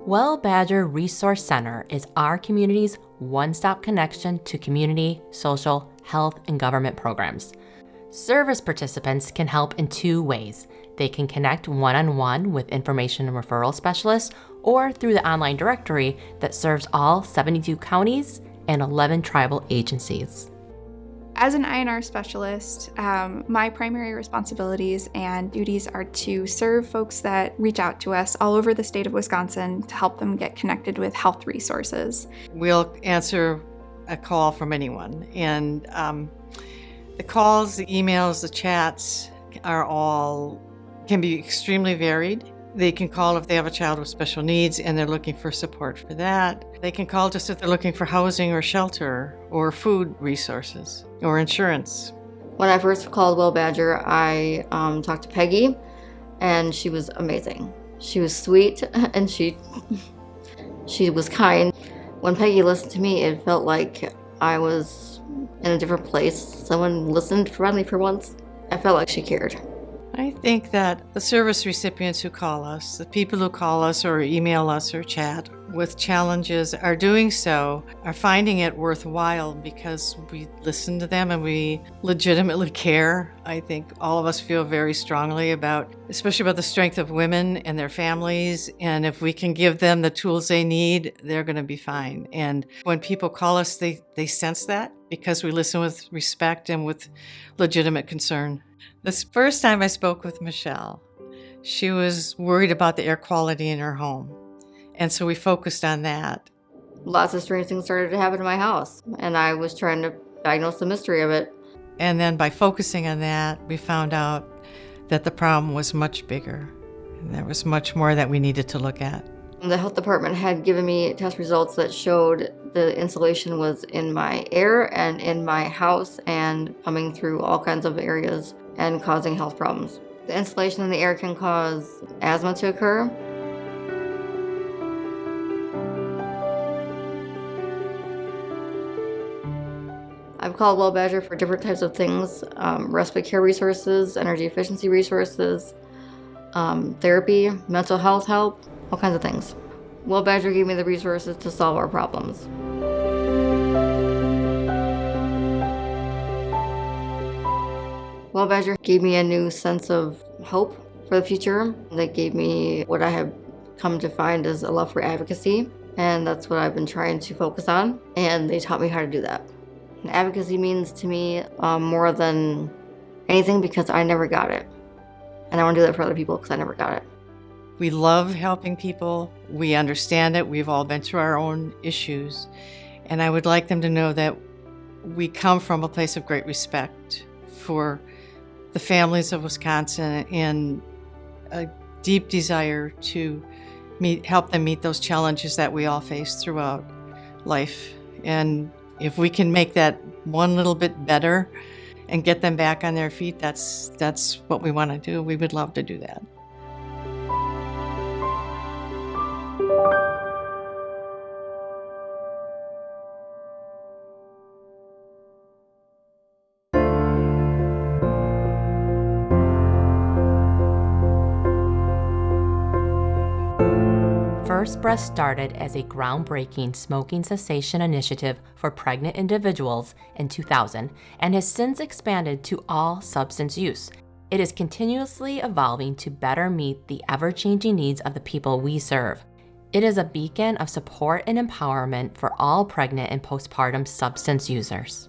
Well Badger Resource Center is our community's one-stop connection to community, social, health, and government programs. Service participants can help in two ways. They can connect one-on-one with information and referral specialists or through the online directory that serves all 72 counties and 11 tribal agencies. As an INR specialist, my primary responsibilities and duties are to serve folks that reach out to us all over the state of Wisconsin to help them get connected with health resources. We'll answer a call from anyone, and the calls, the emails, the chats can be extremely varied. They can call if they have a child with special needs and they're looking for support for that. They can call just if they're looking for housing or shelter or food resources or insurance. When I first called Well Badger, I talked to Peggy, and she was amazing. She was sweet and she was kind. When Peggy listened to me, it felt like I was in a different place. Someone listened friendly for once. I felt like she cared. I think that the service recipients who call us, the people who call us or email us or chat with challenges are doing so, are finding it worthwhile because we listen to them and we legitimately care. I think all of us feel very strongly especially about the strength of women and their families. And if we can give them the tools they need, they're going to be fine. And when people call us, they sense that because we listen with respect and with legitimate concern. This first time I spoke with Michelle, she was worried about the air quality in her home. And so we focused on that. Lots of strange things started to happen in my house, and I was trying to diagnose the mystery of it. And then by focusing on that, we found out that the problem was much bigger. And there was much more that we needed to look at. The health department had given me test results that showed the insulation was in my air and in my house and coming through all kinds of areas and causing health problems. The insulation in the air can cause asthma to occur. I've called Well Badger for different types of things, respite care resources, energy efficiency resources, therapy, mental health help, all kinds of things. Well Badger gave me the resources to solve our problems. Well Badger gave me a new sense of hope for the future. They gave me what I have come to find as a love for advocacy, and that's what I've been trying to focus on, and they taught me how to do that. And advocacy means to me more than anything because I never got it, and I want to do that for other people because I never got it. We love helping people. We understand it. We've all been through our own issues, and I would like them to know that we come from a place of great respect for the families of Wisconsin and a deep desire to help them meet those challenges that we all face throughout life. And if we can make that one little bit better and get them back on their feet, that's what we want to do. We would love to do that. First Breath started as a groundbreaking smoking cessation initiative for pregnant individuals in 2000 and has since expanded to all substance use. It is continuously evolving to better meet the ever-changing needs of the people we serve. It is a beacon of support and empowerment for all pregnant and postpartum substance users.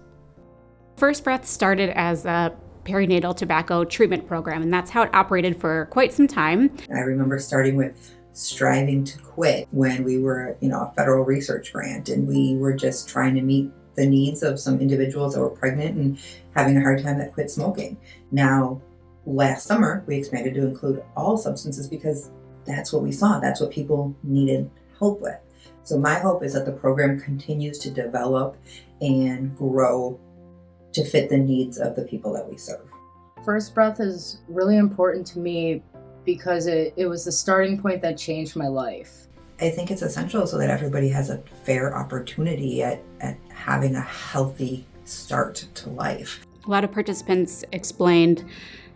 First Breath started as a perinatal tobacco treatment program, and that's how it operated for quite some time. I remember starting with striving to quit when we were, a federal research grant, and we were just trying to meet the needs of some individuals that were pregnant and having a hard time that quit smoking. Now, last summer, we expanded to include all substances because that's what we saw. That's what people needed help with. So my hope is that the program continues to develop and grow to fit the needs of the people that we serve. First Breath is really important to me because it was the starting point that changed my life. I think it's essential so that everybody has a fair opportunity at having a healthy start to life. A lot of participants explained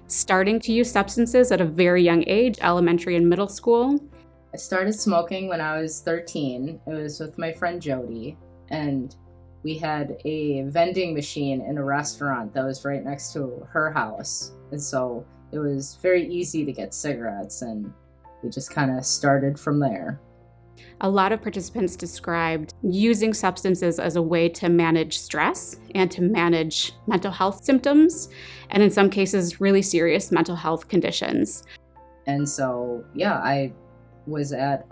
starting to use substances at a very young age, elementary and middle school, I started smoking when I was 13. It was with my friend Jody, and we had a vending machine in a restaurant that was right next to her house. And so it was very easy to get cigarettes, and we just kind of started from there. A lot of participants described using substances as a way to manage stress and to manage mental health symptoms, and in some cases, really serious mental health conditions. And so, yeah, I was at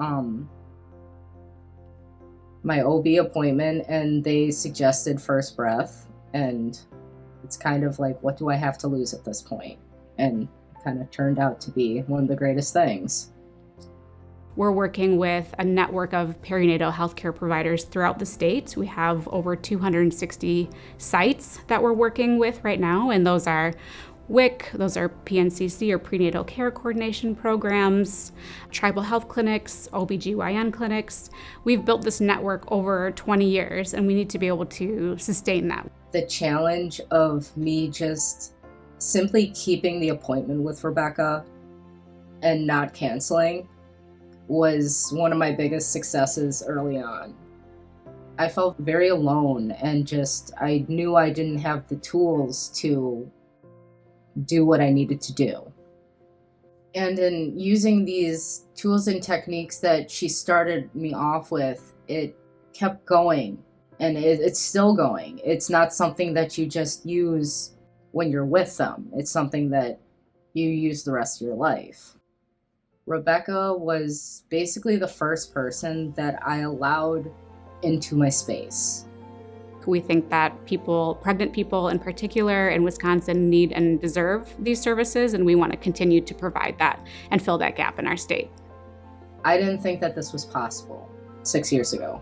my OB appointment, and they suggested First Breath, and it's kind of like, what do I have to lose at this point? And it kind of turned out to be one of the greatest things. We're working with a network of perinatal healthcare providers throughout the state. We have over 260 sites that we're working with right now, and those are WIC, those are PNCC or prenatal care coordination programs, tribal health clinics, OBGYN clinics. We've built this network over 20 years, and we need to be able to sustain that. The challenge of me just simply keeping the appointment with Rebecca and not canceling was one of my biggest successes early on. I felt very alone, and I knew I didn't have the tools to do what I needed to do. And in using these tools and techniques that she started me off with, it kept going, and it's still going. It's not something that you just use when you're with them. It's something that you use the rest of your life. Rebecca was basically the first person that I allowed into my space. We think that pregnant people in particular in Wisconsin, need and deserve these services, and we want to continue to provide that and fill that gap in our state. I didn't think that this was possible 6 years ago.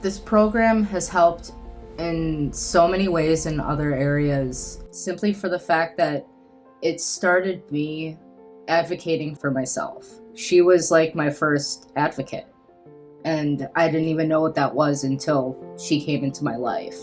This program has helped in so many ways in other areas, simply for the fact that it started me advocating for myself. She was like my first advocate, and I didn't even know what that was until she came into my life.